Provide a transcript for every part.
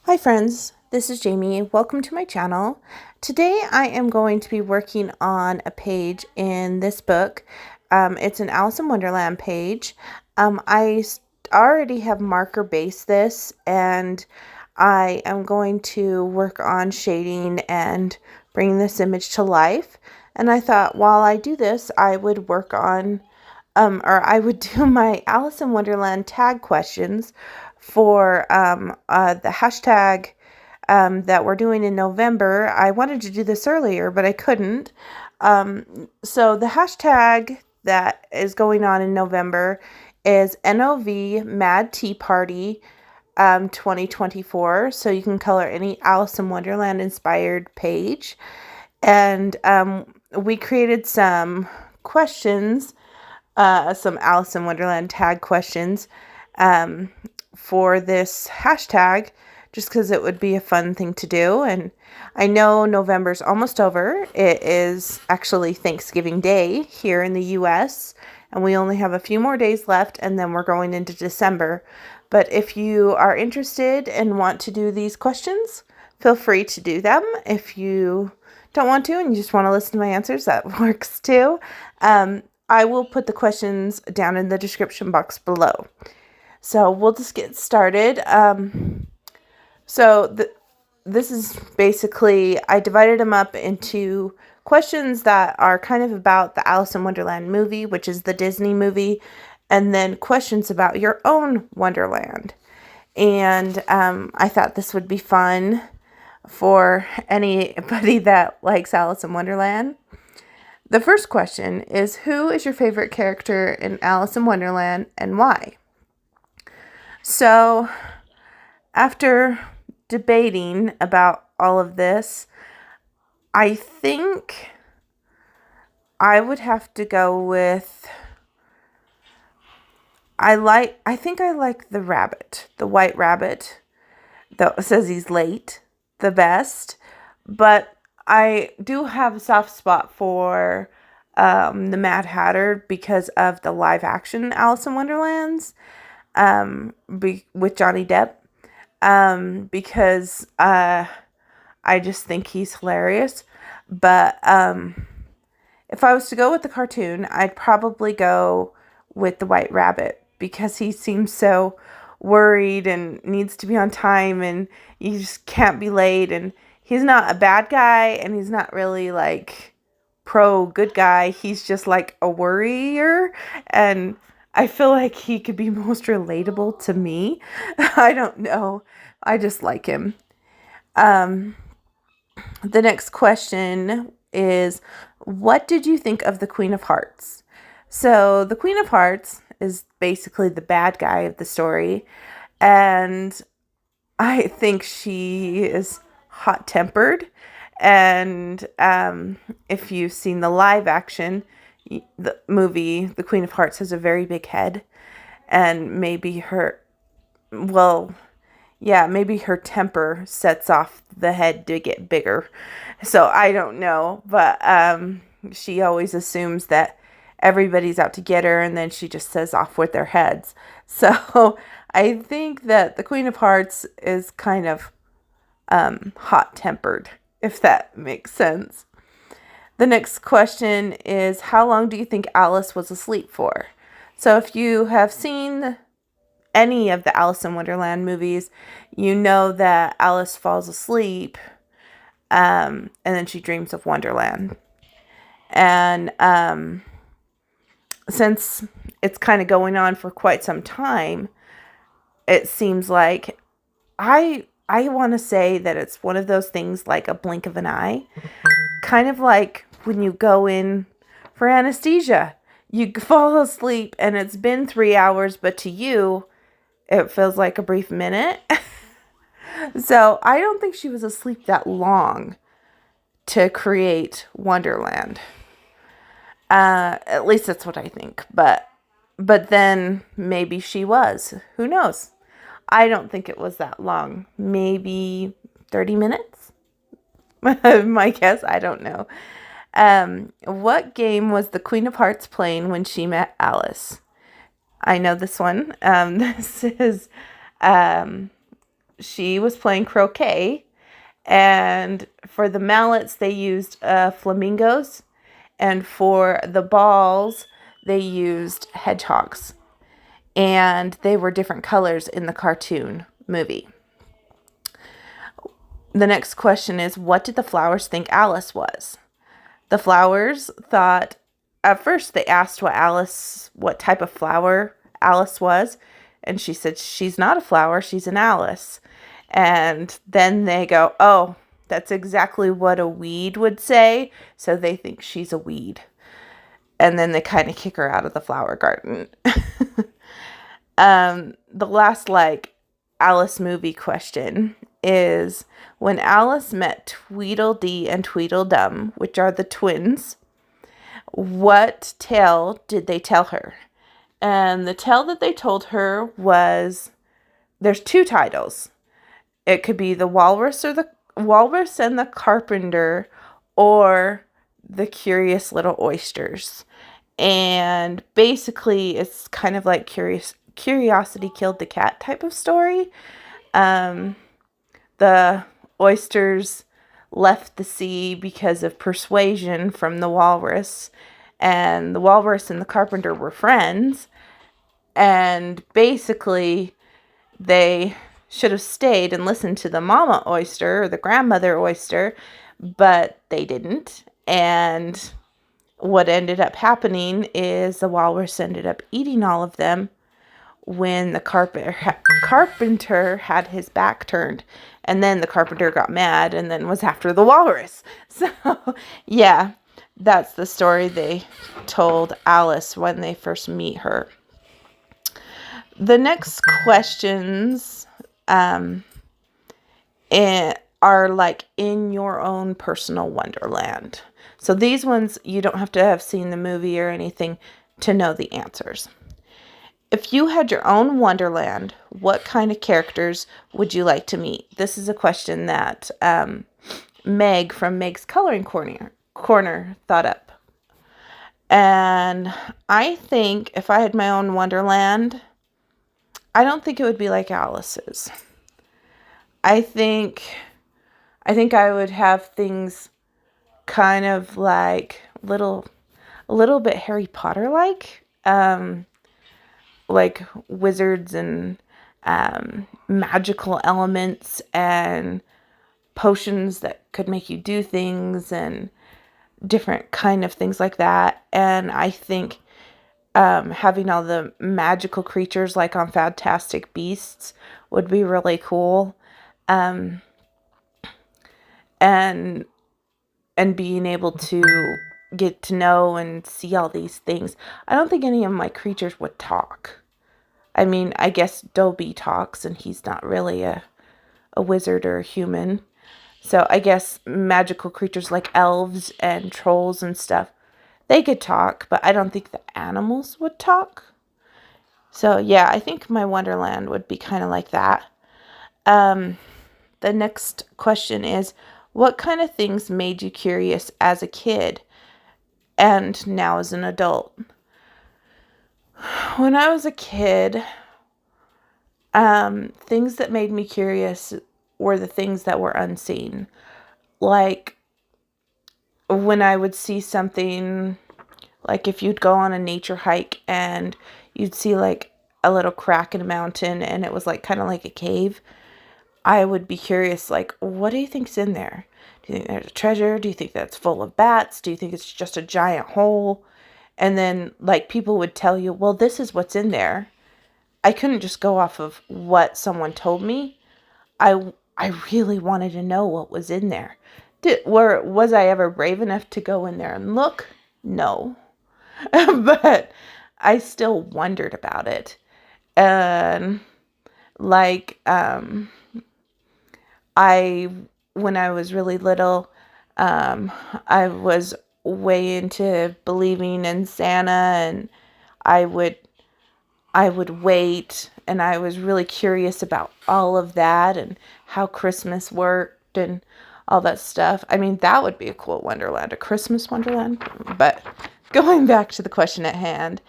Hi friends, this is Jamie. Welcome to my channel. Today I am going to be working on a page in this book. It's an Alice in Wonderland page. I already have marker based this, and I am going to work on shading and bringing this image to life. And I thought while I do this, I would work on I would do my Alice in Wonderland tag questions for the hashtag that we're doing in November. I wanted to do this earlier, but I couldn't. So the hashtag that is going on in November is NOV Mad Tea Party 2024. So you can color any Alice in Wonderland inspired page. And we created some questions, some Alice in Wonderland tag questions for this hashtag, just because it would be a fun thing to do. And I know November's almost over. It is actually Thanksgiving Day here in the US, and we only have a few more days left, and then we're going into December. But if you are interested and want to do these questions, feel free to do them. If you don't want to and you just want to listen to my answers, that works too. I will put the questions down in the description box below. So we'll just get started. This is basically, I divided them up into questions that are kind of about the Alice in Wonderland movie, which is the Disney movie, and then questions about your own Wonderland. And I thought this would be fun for anybody that likes Alice in Wonderland. The first question is, who is your favorite character in Alice in Wonderland and why? So, after debating about all of this, I think I would have to go with, I think I like the rabbit, the white rabbit that says he's late, the best. But I do have a soft spot for the Mad Hatter because of the live action Alice in Wonderlands with Johnny Depp. Because I just think he's hilarious. But if I was to go with the cartoon, I'd probably go with the White Rabbit because he seems so worried and needs to be on time, and you just can't be late, and he's not a bad guy, and he's not really like pro good guy. He's just like a worrier, and I feel like he could be most relatable to me. I don't know. I just like him. The next question is, what did you think of the Queen of Hearts? So the Queen of Hearts is basically the bad guy of the story, and I think she is hot-tempered. And if you've seen the live action the movie, the Queen of Hearts has a very big head, and maybe maybe her temper sets off the head to get bigger. So I don't know, but she always assumes that everybody's out to get her, and then she just says off with their heads. So I think that the Queen of Hearts is kind of hot-tempered, if that makes sense. The next question is, how long do you think Alice was asleep for? So if you have seen any of the Alice in Wonderland movies, you know that Alice falls asleep and then she dreams of Wonderland. And since it's kind of going on for quite some time, it seems like I want to say that it's one of those things like a blink of an eye. Kind of like when you go in for anesthesia. You fall asleep and it's been 3 hours, but to you, it feels like a brief minute. So I don't think she was asleep that long to create Wonderland. At least that's what I think. But then maybe she was. Who knows? I don't think it was that long. Maybe 30 minutes? My guess, I don't know. What game was the Queen of Hearts playing when she met Alice? I know this one. This is she was playing croquet, and for the mallets, they used flamingos, and for the balls, they used hedgehogs. And they were different colors in the cartoon movie. The next question is, what did the flowers think Alice was? The flowers thought, at first they asked what type of flower Alice was. And she said, she's not a flower, she's an Alice. And then they go, oh, that's exactly what a weed would say. So they think she's a weed. And then they kind of kick her out of the flower garden. The last, Alice movie question is, when Alice met Tweedledee and Tweedledum, which are the twins, what tale did they tell her? And the tale that they told her was, there's two titles. It could be the Walrus and the Carpenter, or the Curious Little Oysters. And basically, it's kind of like Curiosity Killed the Cat type of story. The oysters left the sea because of persuasion from the walrus, and the walrus and the carpenter were friends, and basically they should have stayed and listened to the mama oyster or the grandmother oyster, but they didn't. And what ended up happening is the walrus ended up eating all of them when the carpenter had his back turned. And then the carpenter got mad and then was after the walrus. So, yeah, that's the story they told Alice when they first meet her. The next questions are like in your own personal wonderland. So these ones, you don't have to have seen the movie or anything to know the answers. If you had your own wonderland, what kind of characters would you like to meet? This is a question that Meg from Meg's Coloring Corner thought up. And I think if I had my own wonderland, I don't think it would be like Alice's. I think I would have things kind of like a little bit Harry Potter like wizards and magical elements and potions that could make you do things and different kind of things like that. And I think having all the magical creatures like on Fantastic Beasts would be really cool. And being able to get to know and see all these things. I don't think any of my creatures would talk. I mean, I guess Dobie talks, and he's not really a wizard or a human. So I guess magical creatures like elves and trolls and stuff, they could talk, but I don't think the animals would talk. So yeah, I think my wonderland would be kind of like that. The next question is, what kind of things made you curious as a kid and now as an adult? When I was a kid, things that made me curious were the things that were unseen. Like when I would see something, like if you'd go on a nature hike and you'd see like a little crack in a mountain and it was like kind of like a cave, I would be curious, like, what do you think's in there? Do you think there's a treasure? Do you think that's full of bats? Do you think it's just a giant hole? And then, like, people would tell you, well, this is what's in there. I couldn't just go off of what someone told me. I really wanted to know what was in there. Was I ever brave enough to go in there and look? No. But I still wondered about it. And, like, when I was really little, I was way into believing in Santa, and I would wait, and I was really curious about all of that and how Christmas worked and all that stuff. I mean, that would be a cool wonderland, a Christmas wonderland. But going back to the question at hand,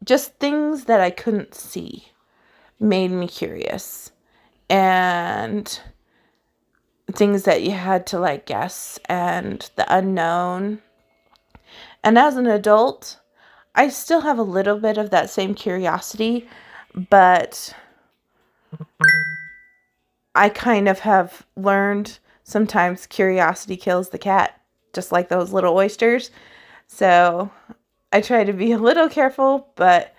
just things that I couldn't see made me curious. and things that you had to like guess and the unknown. And as an adult, I still have a little bit of that same curiosity, but I kind of have learned sometimes curiosity kills the cat, just like those little oysters. So I try to be a little careful, but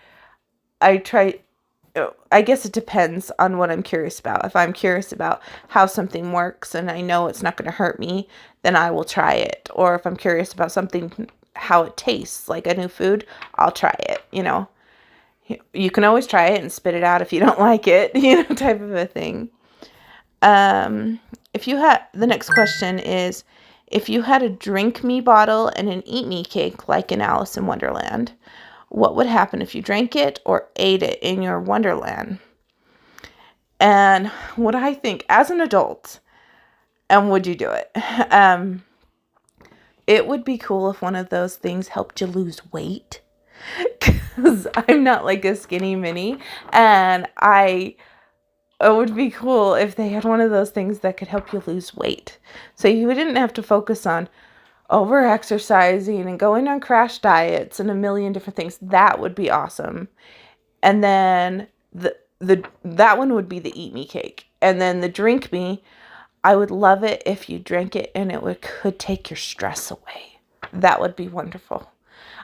I guess it depends on what I'm curious about. If I'm curious about how something works and I know it's not going to hurt me, then I will try it. Or if I'm curious about something, how it tastes, like a new food, I'll try it, You can always try it and spit it out if you don't like it, type of a thing. The next question is, if you had a drink me bottle and an eat me cake like in Alice in Wonderland, what would happen if you drank it or ate it in your Wonderland? And what I think as an adult, and would you do it? It would be cool if one of those things helped you lose weight, because I'm not like a skinny mini, and it would be cool if they had one of those things that could help you lose weight. So you didn't have to focus on over exercising and going on crash diets and a million different things. That would be awesome. And then that one would be the eat me cake. And then the drink me, I would love it if you drank it and could take your stress away. That would be wonderful.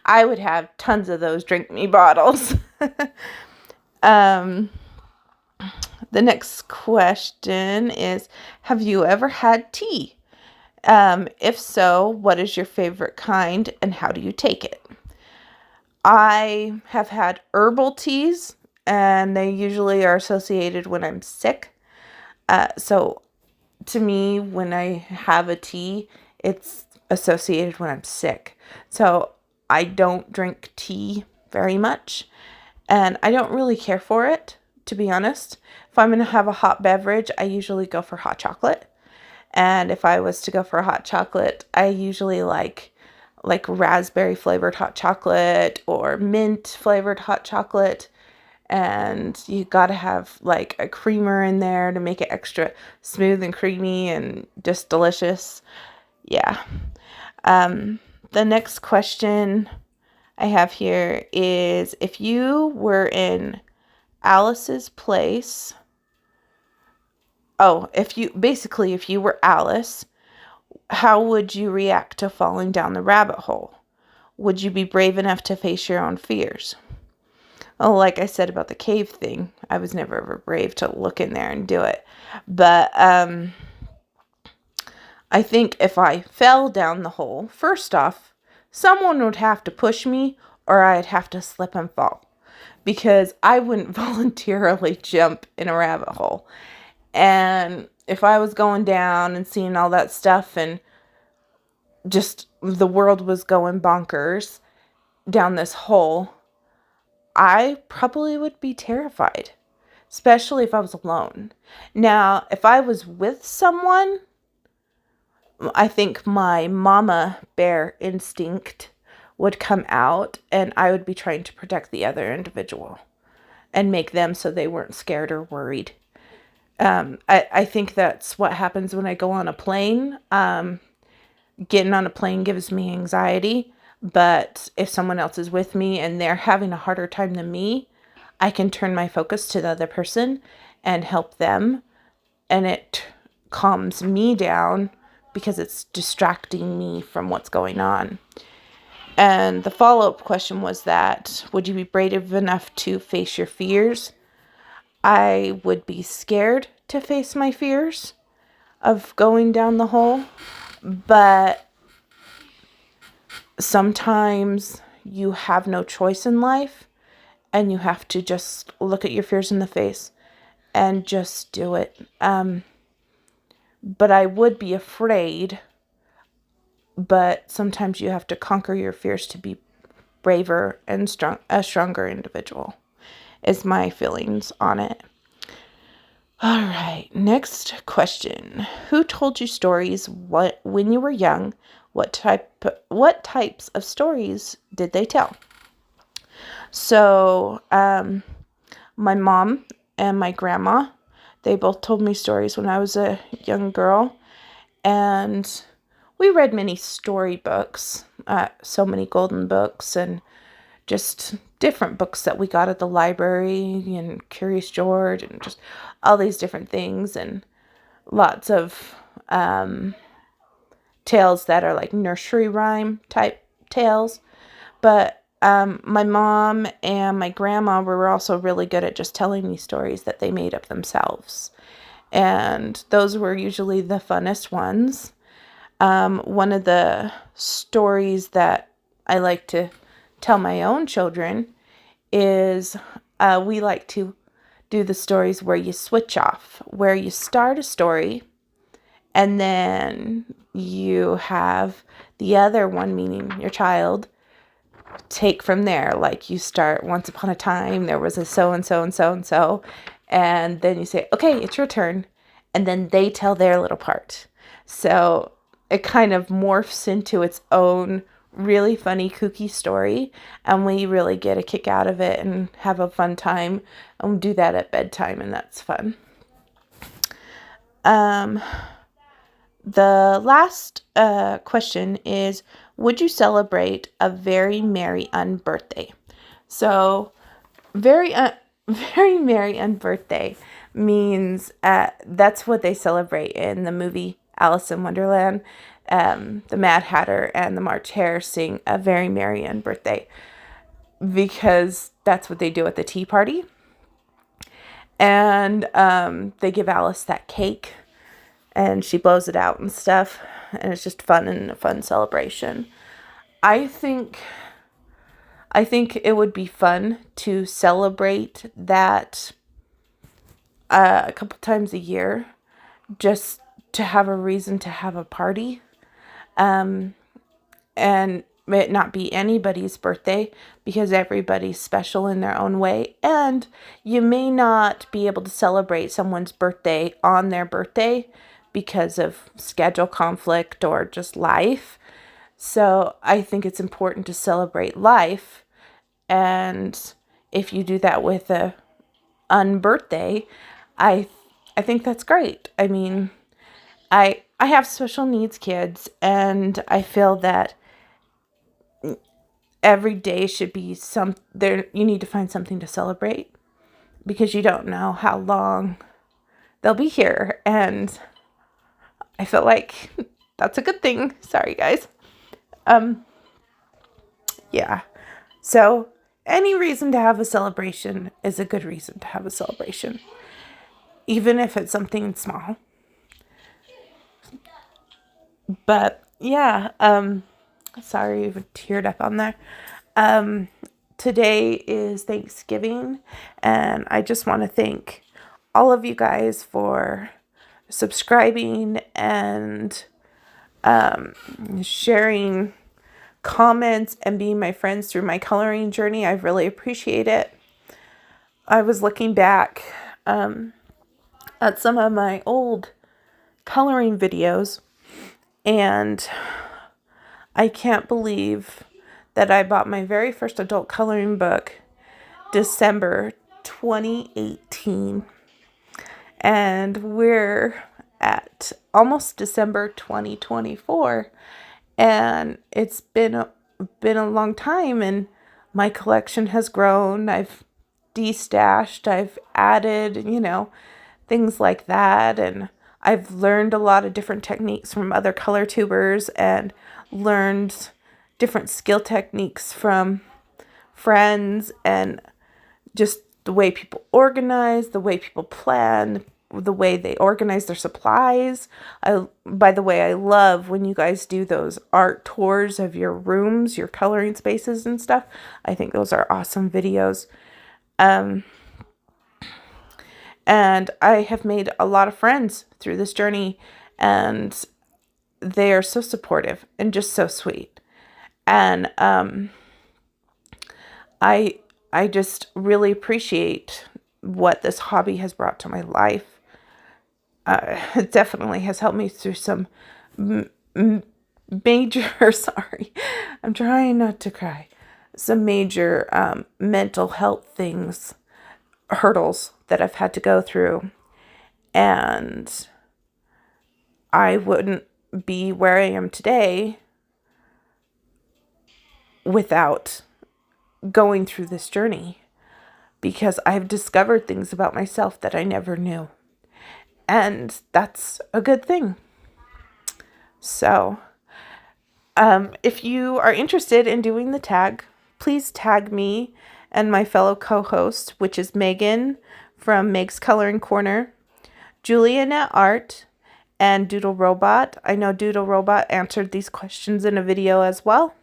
I would have tons of those drink me bottles. The next question is, have you ever had tea? If so, what is your favorite kind and how do you take it? I have had herbal teas, and they usually are associated when I'm sick. So to me, when I have a tea, it's associated when I'm sick. So I don't drink tea very much, and I don't really care for it, to be honest. If I'm going to have a hot beverage, I usually go for hot chocolate. And if I was to go for a hot chocolate, I usually like raspberry flavored hot chocolate or mint flavored hot chocolate. And you got to have like a creamer in there to make it extra smooth and creamy and just delicious. Yeah. The next question I have here is, if you were in Alice's place, if you were Alice, how would you react to falling down the rabbit hole? Would you be brave enough to face your own fears? Oh, like I said about the cave thing, I was never ever brave to look in there and do it. But I think if I fell down the hole, first off, someone would have to push me or I'd have to slip and fall, because I wouldn't voluntarily jump in a rabbit hole. And if I was going down and seeing all that stuff and just the world was going bonkers down this hole, I probably would be terrified, especially if I was alone. Now, if I was with someone, I think my mama bear instinct would come out and I would be trying to protect the other individual and make them so they weren't scared or worried. I think that's what happens when I go on a plane. Getting on a plane gives me anxiety, but if someone else is with me and they're having a harder time than me, I can turn my focus to the other person and help them, and it calms me down because it's distracting me from what's going on. And the follow-up question was that, would you be brave enough to face your fears? I would be scared to face my fears of going down the hole, but sometimes you have no choice in life and you have to just look at your fears in the face and just do it. But I would be afraid, but sometimes you have to conquer your fears to be braver and a stronger individual, is my feelings on it. All right, next question. Who told you stories when you were young? What types of stories did they tell? So, my mom and my grandma They both told me stories when I was a young girl, and we read many storybooks, so many golden books, and just different books that we got at the library, and Curious George, and just all these different things, and lots of tales that are like nursery rhyme type tales. But my mom and my grandma were also really good at just telling me stories that they made up themselves. And those were usually the funnest ones. One of the stories that I like to tell my own children is we like to do the stories where you switch off, where you start a story and then you have the other one, meaning your child, take from there. Like you start, once upon a time, there was a so-and-so and so-and-so, and then you say, okay, it's your turn. And then they tell their little part. So it kind of morphs into its own really funny, kooky story. And we really get a kick out of it and have a fun time. And we do that at bedtime, and that's fun. The last question is, would you celebrate a very merry unbirthday? So, very merry unbirthday means that's what they celebrate in the movie Alice in Wonderland. The Mad Hatter and the March Hare sing a very merry unbirthday because that's what they do at the tea party. And they give Alice that cake, and she blows it out and stuff, and it's just fun and a fun celebration. I think it would be fun to celebrate that a couple times a year, just to have a reason to have a party, and it not be anybody's birthday, because everybody's special in their own way, and you may not be able to celebrate someone's birthday on their birthday because of schedule conflict or just life. So I think it's important to celebrate life. And if you do that with a unbirthday, I think that's great. I mean, I have special needs kids, and I feel that every day should be you need to find something to celebrate, because you don't know how long they'll be here, and I feel like that's a good thing. Sorry, guys. Yeah. So any reason to have a celebration is a good reason to have a celebration, even if it's something small. But yeah, sorry, I teared up on there. Today is Thanksgiving, and I just want to thank all of you guys for subscribing and sharing comments and being my friends through my coloring journey. I really appreciate it. I was looking back at some of my old coloring videos, and I can't believe that I bought my very first adult coloring book December 2018. And we're at almost December 2024. And it's been a long time, and my collection has grown. I've destashed, I've added, things like that. And I've learned a lot of different techniques from other color tubers, and learned different skill techniques from friends, and just the way people organize, the way people plan, the way they organize their supplies. By the way, I love when you guys do those art tours of your rooms, your coloring spaces and stuff. I think those are awesome videos. And I have made a lot of friends through this journey, and they are so supportive and just so sweet. And I just really appreciate what this hobby has brought to my life. It definitely has helped me through some major, sorry, I'm trying not to cry, some major mental health hurdles that I've had to go through. And I wouldn't be where I am today without going through this journey, because I've discovered things about myself that I never knew. And that's a good thing. So, if you are interested in doing the tag, please tag me and my fellow co-host, which is Megan from Meg's Coloring Corner, Julian at Art, and Doodle Robot. I know Doodle Robot answered these questions in a video as well.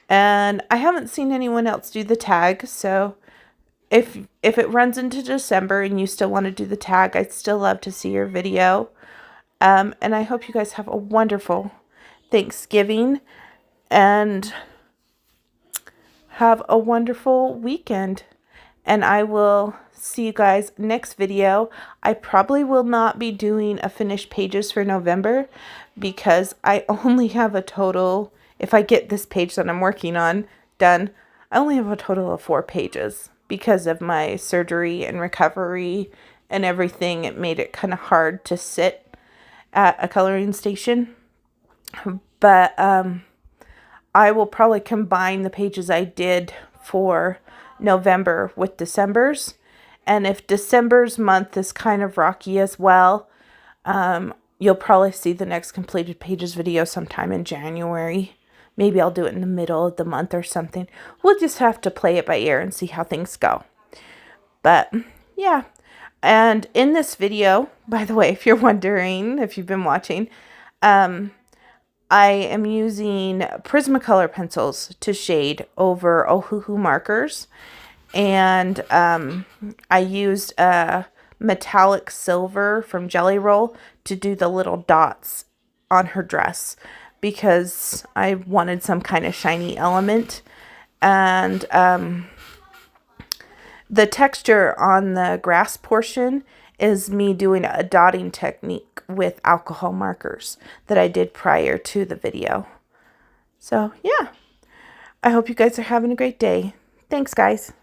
And I haven't seen anyone else do the tag, so if it runs into December and you still want to do the tag, I'd still love to see your video. And I hope you guys have a wonderful Thanksgiving and have a wonderful weekend. And I will see you guys next video. I probably will not be doing a finished pages for November because I only have a total, if I get this page that I'm working on done, I only have a total of 4 pages because of my surgery and recovery and everything. It made it kind of hard to sit at a coloring station. But I will probably combine the pages I did for November with December's. And if December's month is kind of rocky as well, you'll probably see the next completed pages video sometime in January. Maybe I'll do it in the middle of the month or something. We'll just have to play it by ear and see how things go. But yeah. And in this video, by the way, if you're wondering, if you've been watching, I am using Prismacolor pencils to shade over Ohuhu markers. And I used a metallic silver from Jelly Roll to do the little dots on her dress, because I wanted some kind of shiny element. And the texture on the grass portion is me doing a dotting technique with alcohol markers that I did prior to the video. So yeah, I hope you guys are having a great day. Thanks, guys.